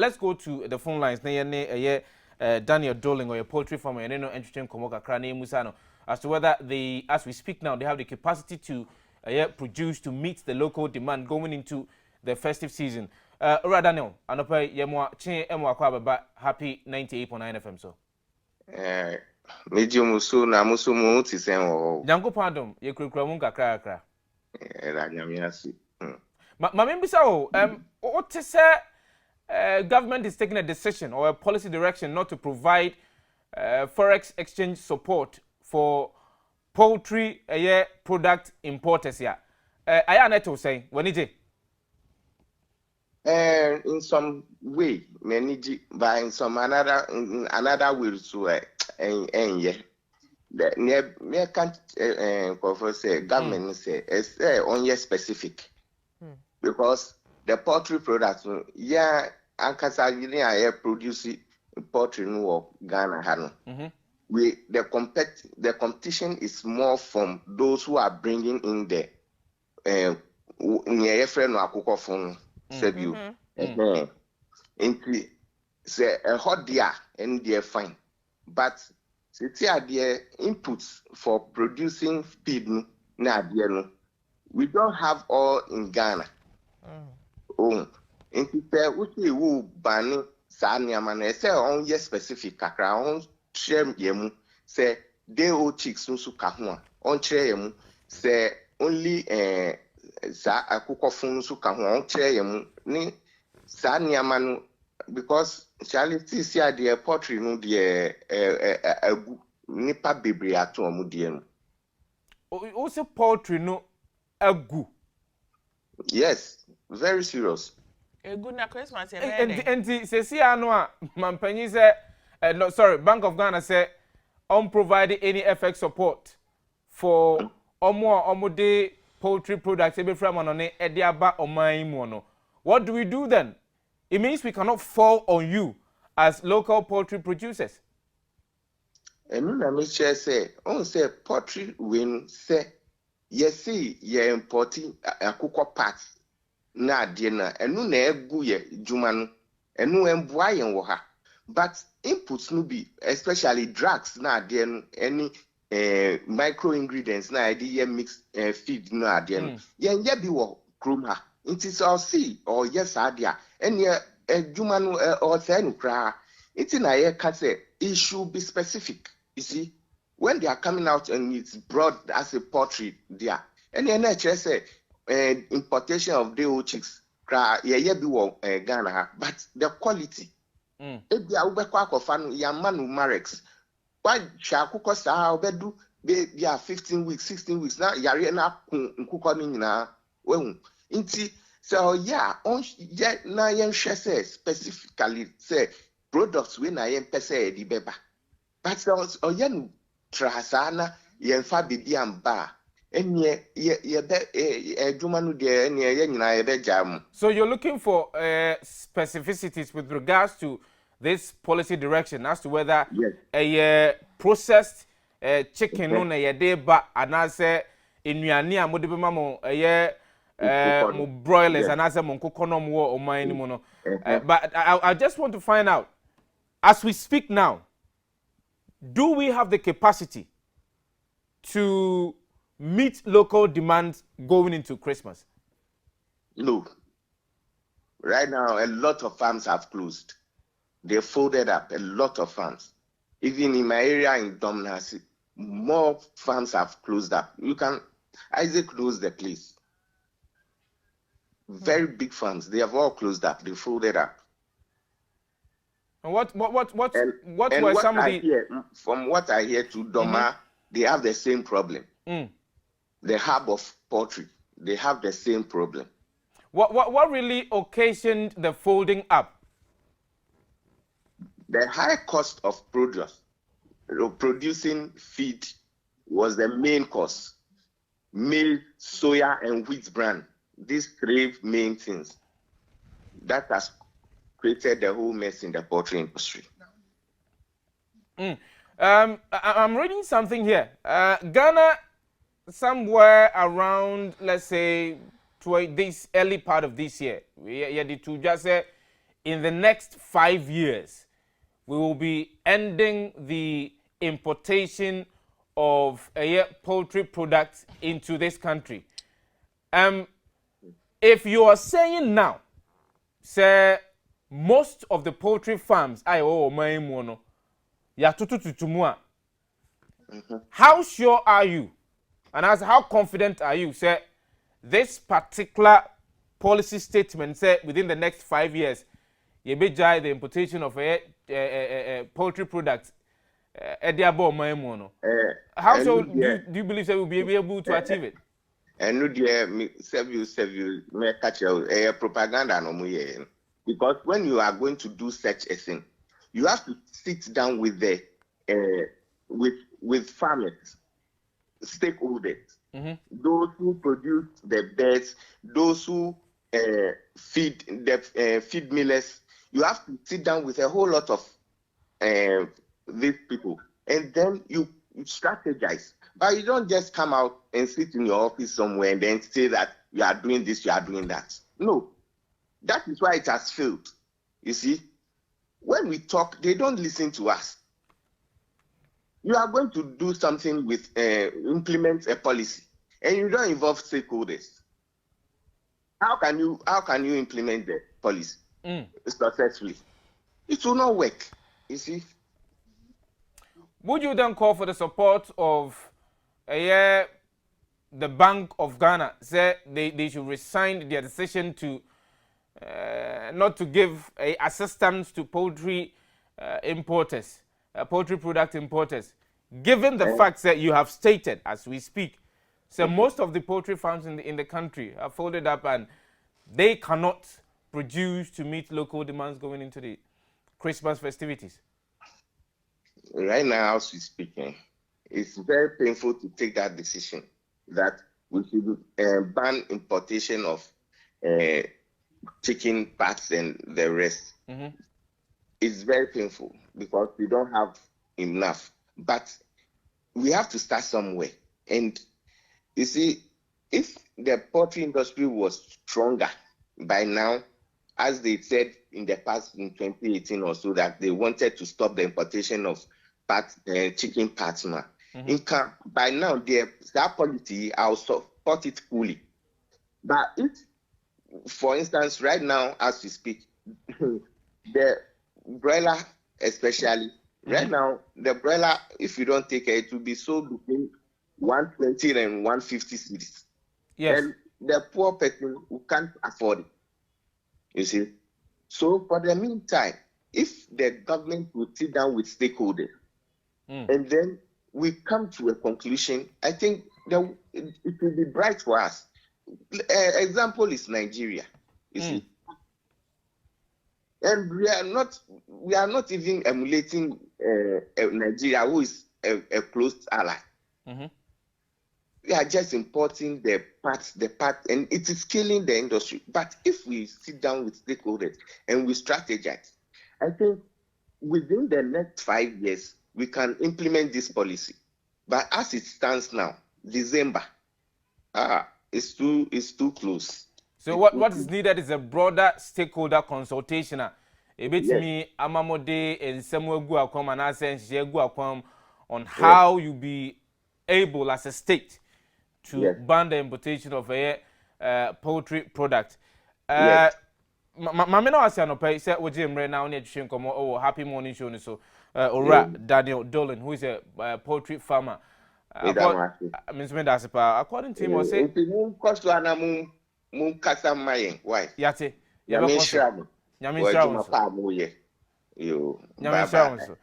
Let's go to the phone lines. Daniel Doling or a poultry farmer, and entertain Komoka Krani Musano as to whether as we speak now, they have the capacity to produce to meet the local demand going into the festive season. Ora Daniel, anopa yemwa chin emwa kwa baba happy 98.9 FM so. Meji musu na musu mu ti sen wo. Jango pandom ye kurukura mu kakra. Ra nyame asi. Ma membisa o what is government is taking a decision or a policy direction not to provide forex exchange support for poultry product importers here. Aya neto say wenije. In some way, manage by in some another way to yeah. The near can't say government say it's only specific because the poultry products ankasa gini aye produce poultry no Ghana hano. The competition is more from those who are bringing in the near friend no akukọ fun sebiu into say a hot dia and they fine but city are the inputs for producing feed na no we don't have all in Ghana. Into say we will ban sa niama na say on ye specific kakra on share yemu say they o chicks nso ka ho a on share yemu say only sa akukọ fun nso ka ho on share yemu ni sa niama no because charity see the poultry no the nipa bebre ato omu de no o say poultry no agu. Yes, very serious. Egu na Christmas and say see ano a mampanyi say no sorry Bank of Ghana say unprovided any FX support for omo de poultry products ebe from on e de aba oman mu no. What do we do then? It means we cannot fall on you as local poultry producers. Enu na me share say on say poultry win say yes see ye importing akukọ parts na ade na enu na egu ye djuma no enu emboa yen wo ha but inputs no be especially drugs na ade no any micro ingredients na ade ye mix feed na ade no yen ye bi wo krom ha nti so see or yes ade a ene djuma no or say no kra nti na ye ka say it should be specific. You see, when they are coming out and it's broad as a poultry there, and the NHS say importation of day-old chicks, Ghana, but the quality. If they are ubekwa yamanu marex, why shakuko sa obedu they are 15 weeks, 16 weeks now. Yari na kuko na well. Inti so yeah on yeah na yen say specifically say products we na yen pese di beba. But so yen trasana yen fa bibi amba enye ye be adwuma de enye ye nyina ye be jam. So you're looking for specificities with regards to this policy direction as to whether a processed chicken no na ye de ba anase enuane a mode be ma mo mo broilers anase mo nkokonom wo oman ni mo no. But I just want to find out as we speak now, do we have the capacity to meet local demands going into Christmas? No. Right now, a lot of farms have closed. They folded up, a lot of farms. Even in my area in Domnasi, more farms have closed up. Isaac knows the place. Very big farms, they have all closed up, they folded up. And what were some of the... From what I hear to Doma, they have the same problem. The hub of poultry, they have the same problem. What really occasioned the folding up? The high cost of producing feed was the main cause. Meal, soya, and wheat bran. These three main things. That has created the whole mess in the poultry industry. I'm reading something here. Ghana, somewhere around, let's say, this early part of this year, we had to just say, in the next 5 years, we will be ending the importation of poultry products into this country. If you are saying now, say most of the poultry farms, how sure are you, and as how confident are you, say this particular policy statement say within the next 5 years, you be the importation of poultry products. How so do you believe that we'll be able to achieve it? And no dear, you me catch propaganda no more. Because when you are going to do such a thing, you have to sit down with the with farmers, stakeholders, those who produce the birds, those who feed the feed millers. You have to sit down with a whole lot of these people, and then you strategize. But you don't just come out and sit in your office somewhere and then say that you are doing this, you are doing that. No, that is why it has failed. You see, when we talk, they don't listen to us. You are going to do something with implement a policy, and you don't involve stakeholders. How can you implement the policy successfully? It will not work. You see. Would you then call for the support of the Bank of Ghana? Say they should resign their decision to not to give assistance to poultry importers, poultry product importers, given the fact that you have stated as we speak, so most of the poultry farms in the country are folded up and they cannot produce to meet local demands going into the Christmas festivities. Right now, as we speak, it's very painful to take that decision that we should ban importation of chicken parts and the rest. It's very painful because we don't have enough. But we have to start somewhere. And you see, if the poultry industry was stronger by now, as they said in the past in 2018 or so, that they wanted to stop the importation of chicken parts now. By now, that policy, I'll support it fully. But if, for instance, right now, as we speak, the broiler especially, right now, the broiler, if you don't take it, will be sold between 120 and 150 cedis. Yes. And the poor person who can't afford it, you see. So for the meantime, if the government would sit down with stakeholders, and then we come to a conclusion, I think that it will be bright for us. Example is Nigeria, you see. And we are not even emulating Nigeria, who is a close ally. We are just importing the parts, and it is killing the industry. But if we sit down with stakeholders and we strategize, I think within the next 5 years, we can implement this policy. But as it stands now, December, it's too close. So what is needed is a broader stakeholder consultation. A bit me amamode and Samuel Guakom and Asen Guakom on how you be able as a state to ban the importation of a poultry product. Mamma no say no pay say we jim right now near Shinkomo oh happy morning show so Ora Daniel Dolan who is a poultry farmer. According to him was say why yate Nyame so